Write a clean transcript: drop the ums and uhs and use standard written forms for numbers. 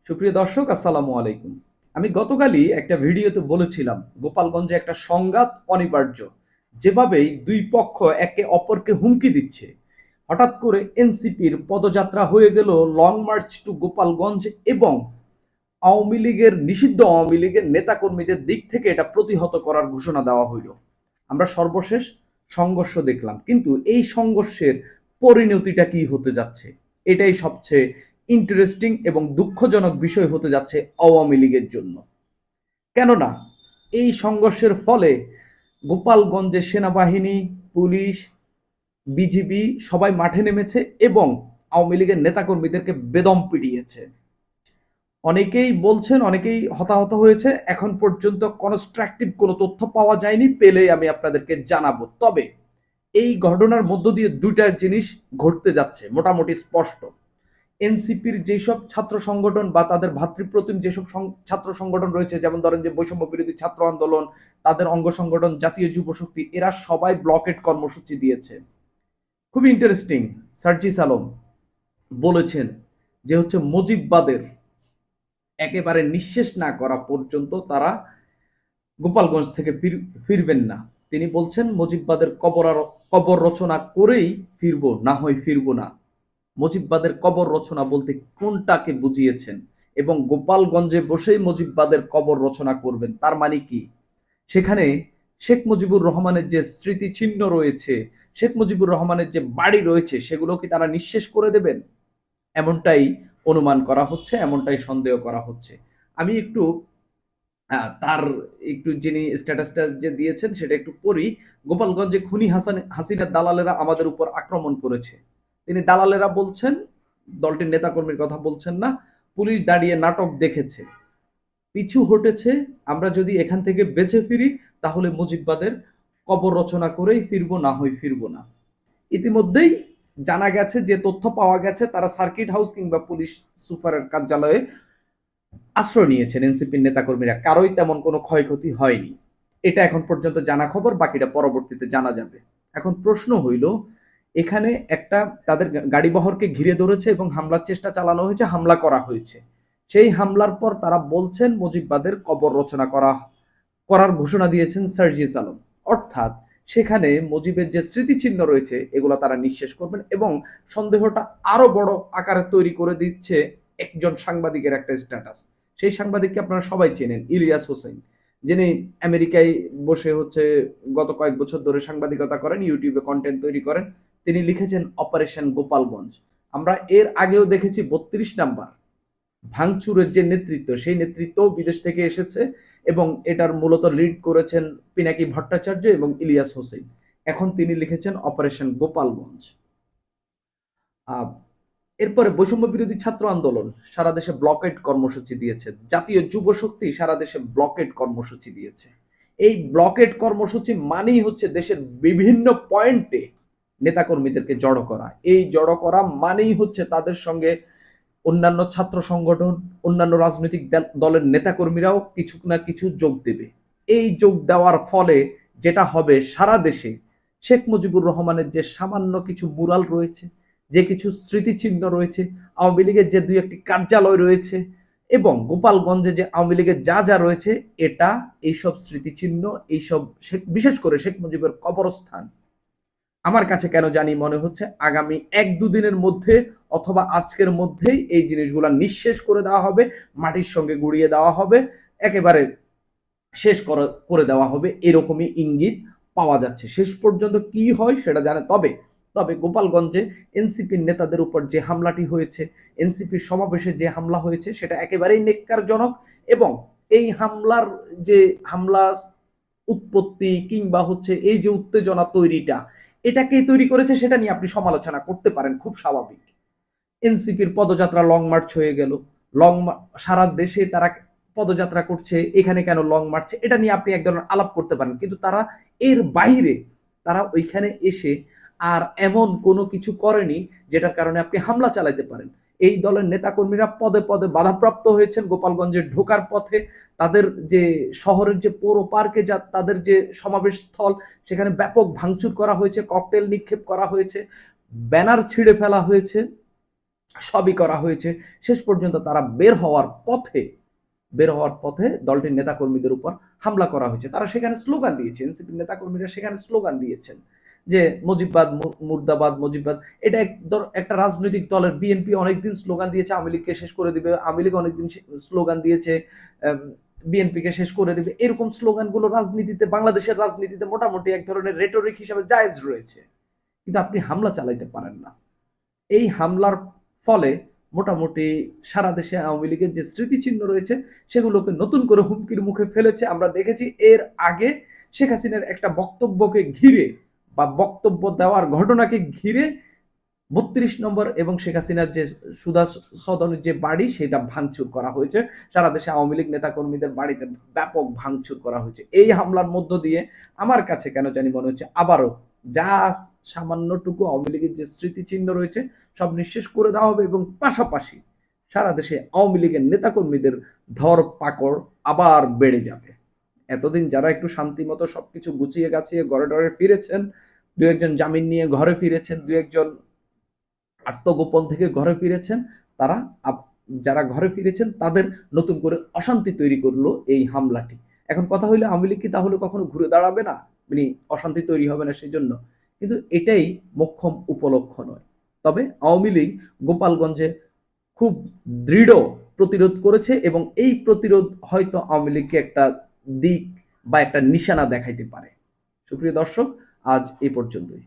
সুপ্রিয় দর্শক, আসসালামু আলাইকুম। আমি গতকালই একটা ভিডিওতে বলেছিলাম গোপালগঞ্জে একটা সংঘাত অনিবার্য। যেভাবেই দুই পক্ষ একে অপরকে হুমকি দিচ্ছে, হঠাৎ করে এনসিপির পদযাত্রা হয়ে গেল লং মার্চ টু গোপালগঞ্জ, এবং নিষিদ্ধ আওয়ামী লীগের নেতাকর্মীদের দিক থেকে এটা প্রতিহত করার ঘোষণা দেওয়া হইল। আমরা সর্বশেষ সংঘর্ষ দেখলাম, কিন্তু এই সংঘর্ষের পরিণতিটা কি হতে যাচ্ছে, এটাই সবচেয়ে ইন্টারেস্টিং এবং দুঃখজনক বিষয় হতে যাচ্ছে আওয়ামী লীগের জন্য। কেননা এই সংঘর্ষের ফলে গোপালগঞ্জে সেনাবাহিনী, পুলিশ, বিজিবি সবাই মাঠে নেমেছে এবং আওয়ামী লীগের নেতাকর্মীদেরকে বেদম পিটিয়েছে। অনেকেই বলছেন, অনেকেই হতাহত হয়েছে। এখন পর্যন্ত কনস্ট্রাকটিভ কোনো তথ্য পাওয়া যায়নি, পেলে আমি আপনাদেরকে জানাবো। তবে এই ঘটনার মধ্য দিয়ে দুইটা জিনিস ঘটতে যাচ্ছে মোটামুটি স্পষ্ট। এনসিপির যেসব ছাত্র সংগঠন বা তাদের ভাতৃপ্রতিম যেসব ছাত্র সংগঠন রয়েছে, যেমন ধরেন যে বৈষম্য বিরোধী ছাত্র আন্দোলন, তাদের অঙ্গ সংগঠন জাতীয় যুব শক্তি, এরা সবাই ব্লকেট কর্মসূচি দিয়েছে। খুবই ইন্টারেস্টিং, সার্জিস আলম বলেছেন যে মুজিববাদের একেবারে নিঃশেষ না করা পর্যন্ত তারা গোপালগঞ্জ থেকে ফিরবেন না। তিনি বলছেন মুজিববাদের কবর রচনা করেই ফিরবো, না হয় ফিরবো না। মুজিববাদের কবর রচনা বলতে কোনটাকে বুঝিয়েছেন? এবং গোপালগঞ্জে বসেই মুজিববাদের কবর রচনা করবেন, তার মানে কি? সেখানে শেখ মুজিবুর রহমানের যে স্মৃতিচিহ্ন রয়েছে, শেখ মুজিবুর রহমানের যে বাড়ি রয়েছে, সেগুলো কি তারা নিঃশেষ করে দেবেন? এমনটাই অনুমান করা হচ্ছে, এমনটাই সন্দেহ করা হচ্ছে। আমি একটু তার একটু যিনি স্ট্যাটাসটা যে দিয়েছেন সেটা একটু পড়ি। গোপালগঞ্জে খুনি হাসিনার দালালেরা আমাদের উপর আক্রমণ করেছে। তিনি দালালেরা বলছেন, দলটির নেতাকর্মীর কথা বলছেন না। পুলিশ দাঁড়িয়ে নাটক দেখেছে, পিছু হটেছে। আমরা যদি এখান থেকে বেঁচে ফিরি তাহলে মুজিববাদের কবর রচনা করেই ফিরবো, না হয় ফিরবো না। ইতিমধ্যেই জানা গেছে, যে তথ্য পাওয়া গেছে, তারা সার্কিট হাউস কিংবা পুলিশ সুপারের কার্যালয়ে আশ্রয় নিয়েছেন এনসিপির নেতাকর্মীরা। কারোই তেমন কোনো ক্ষয়ক্ষতি হয়নি, এটা এখন পর্যন্ত জানা খবর। বাকিটা পরবর্তীতে জানা যাবে। এখন প্রশ্ন হইল, এখানে একটা তাদের গাড়ি বহরকে ঘিরে ধরেছে এবং হামলার চেষ্টা চালানো হয়েছে, হামলা করা হয়েছে। সেই হামলার পর তারা বলছেন মুজিববাদের কবর রচনা করার ঘোষণা দিয়েছেন সার্জিস আলম। অর্থাৎ সেখানে মুজিবের যে স্মৃতিচিহ্ন রয়েছে এগুলো তারা নিঃশেষ করবেন, এবং সন্দেহটা আরো বড় আকারে তৈরি করে দিচ্ছে একজন সাংবাদিকের একটা স্ট্যাটাস। সেই সাংবাদিককে আপনারা সবাই চেনেন, ইলিয়াস হোসেন, যিনি আমেরিকায় বসে গত কয়েক বছর ধরে সাংবাদিকতা করেন, ইউটিউবে কন্টেন্ট তৈরি করেন। তিনি লিখেছেন অপারেশন গোপালগঞ্জ। আমরা এর আগেও দেখেছি 32 নাম্বার ভাঙচুরের যে নেতৃত্ব, সেই নেতৃত্ব বিদেশ থেকে এসেছে, এবং এটার মূলত লিড করেছেন পিনাকি ভট্টাচার্য এবং ইলিয়াস হোসেন। এখন তিনি লিখেছেন অপারেশন গোপালগঞ্জ। এরপরে বৈষম্য বিরোধী ছাত্র আন্দোলন সারা দেশে ব্লকেট কর্মসূচি দিয়েছে, জাতীয় যুব শক্তি সারা দেশে ব্লকেট কর্মসূচি দিয়েছে। এই ব্লকেট কর্মসূচি মানেই হচ্ছে দেশের বিভিন্ন পয়েন্টে নেতাকর্মীদেরকে জড়ো করা। এই জড়ো করা মানেই হচ্ছে তাদের সঙ্গে অন্যান্য ছাত্র সংগঠন, অন্যান্য রাজনৈতিক দলের নেতাকর্মীরাও কিছু না কিছু যোগ দেবে। এই যোগ দেওয়ার ফলে যেটা হবে, সারা দেশে শেখ মুজিবুর রহমানের যে সামান্য কিছু মুরাল রয়েছে, যে কিছু স্মৃতিচিহ্ন রয়েছে, আওয়ামী লীগের যে দুই একটি কার্যালয় রয়েছে, এবং গোপালগঞ্জে যে আওয়ামী লীগের যা যা রয়েছে, এটা এইসব স্মৃতিচিহ্ন, এইসব বিশেষ করে শেখ মুজিবের কবরস্থান, আমার কাছে কেন জানি মনে হচ্ছে আগামী 1-2 দিনের মধ্যে অথবা আজকের মধ্যেই এই জিনিসগুলা নিঃশেষ করে দেওয়া হবে, মাটির সঙ্গে গুড়িয়ে দেওয়া হবে, একেবারে শেষ করে দেওয়া হবে, এরকমই ইঙ্গিত পাওয়া যাচ্ছে। শেষ পর্যন্ত কি হয় সেটা জানে। তবে তবে গোপালগঞ্জে এনসিপির নেতাদের উপর যে হামলাটি হয়েছে, এনসিপির সমাবেশে যে হামলা হয়েছে, সেটা একেবারেই নেক্কারজনক। এবং এই হামলা উৎপত্তি কিংবা এই যে উত্তেজনা তৈরিটা, এটাকেই তৈরি করেছে, সেটা নিয়ে আপনি সমালোচনা করতে পারেন, খুব স্বাভাবিক। এনসিপির পদযাত্রা লং মার্চ হয়ে গেল, সারা দেশে তারা পদযাত্রা করছে, এখানে কেন লং মার্চ, এটা নিয়ে আপনি এক ধরনের আলাপ করতে পারেন। কিন্তু তারা এর বাইরে, তারা ওইখানে এসে আর এমন কোনো কিছু করেনি যেটার কারণে আপনি হামলা চালাতে পারেন। এই দলের নেতাকর্মীরা পদে পদে বাধাপ্রাপ্ত হয়েছেন গোপালগঞ্জে ঢোকার পথে। তাদের যে শহরের যে পৌর পার্কে যা তাদের যে সমাবেশ স্থল, সেখানে ব্যাপক ভাঙচুর করা হয়েছে, ককটেল নিক্ষেপ করা হয়েছে, ব্যানার ছিঁড়ে ফেলা হয়েছে। সবই করা হয়েছে। শেষ পর্যন্ত তারা বের হওয়ার পথে দলটির নেতাকর্মীদের উপর হামলা করা হয়েছে। তারা সেখানে স্লোগান দিয়েছে, এনসিপির নেতাকর্মীরা সেখানে স্লোগান দিয়েছেন যে মুজিববাদ, মুর্দাবাদ, মুজিববাদ। এটা একটা রাজনৈতিক দলের, বিএনপি অনেকদিন স্লোগান দিয়েছে আওয়ামী লীগকে শেষ করে দিবে, আওয়ামী লীগ অনেকদিন স্লোগান দিয়েছে বিএনপিকে শেষ করে দিবে। এরকম স্লোগানগুলো রাজনীতিতে, বাংলাদেশের রাজনীতিতে মোটামুটি এক ধরনের রেটরিক হিসাবে জায়েজ রয়েছে, কিন্তু আপনি হামলা চালাইতে পারেন না। এই হামলার ফলে মোটামুটি সারা দেশে আওয়ামী লীগের যে স্মৃতিচিহ্ন রয়েছে সেগুলোকে নতুন করে হুমকির মুখে ফেলেছে। আমরা দেখেছি এর আগে শেখ হাসিনার একটা বক্তব্যকে ঘিরে বা বক্তব্য দেওয়ার ঘটনাকে ঘিরে ৩২ নম্বর এবং শেখ হাসিনার যে সুধা সদনের যে বাড়ি সেটা ভাঙচুর করা হয়েছে। সারা দেশে আওয়ামী লীগ নেতাকর্মীদের বাড়িতে ব্যাপক ভাঙচুর করা হয়েছে। এই হামলার মধ্য দিয়ে আমার কাছে কেন জানি মনে হচ্ছে আবারও যা সামান্যটুকু আওয়ামী লীগের যে স্মৃতিচিহ্ন রয়েছে সব নিঃশেষ করে দেওয়া হবে, এবং পাশাপাশি সারা দেশে আওয়ামী লীগের নেতাকর্মীদের ধরপাকড় আবার বেড়ে যাবে। এতদিন যারা একটু শান্তিমতো সবকিছু গুছিয়ে গাছিয়ে ঘরে ডরে ফিরেছেন, দু একজন জামিন নিয়ে ঘরে ফিরেছেন, দু একজন আত্মগোপন থেকে ঘরে ফিরেছেন, তারা যারা ঘরে ফিরেছেন তাদের নতুন করে অশান্তি তৈরি করলো এই হামলাটি। এখন কথা হইলে আওয়ামী লীগ কি তাহলে কখনো ঘুরে দাঁড়াবে না, মানে অশান্তি তৈরি হবে না সেই জন্য? কিন্তু এটাই মোক্ষম উপলক্ষ নয়। তবে আওয়ামী লীগ গোপালগঞ্জে খুব দৃঢ় প্রতিরোধ করেছে, এবং এই প্রতিরোধ হয়তো আওয়ামী লীগকে একটা দিক বা একটা নিশানা দেখাইতে পারে। সুপ্রিয় দর্শক, আজ এই পর্যন্তই।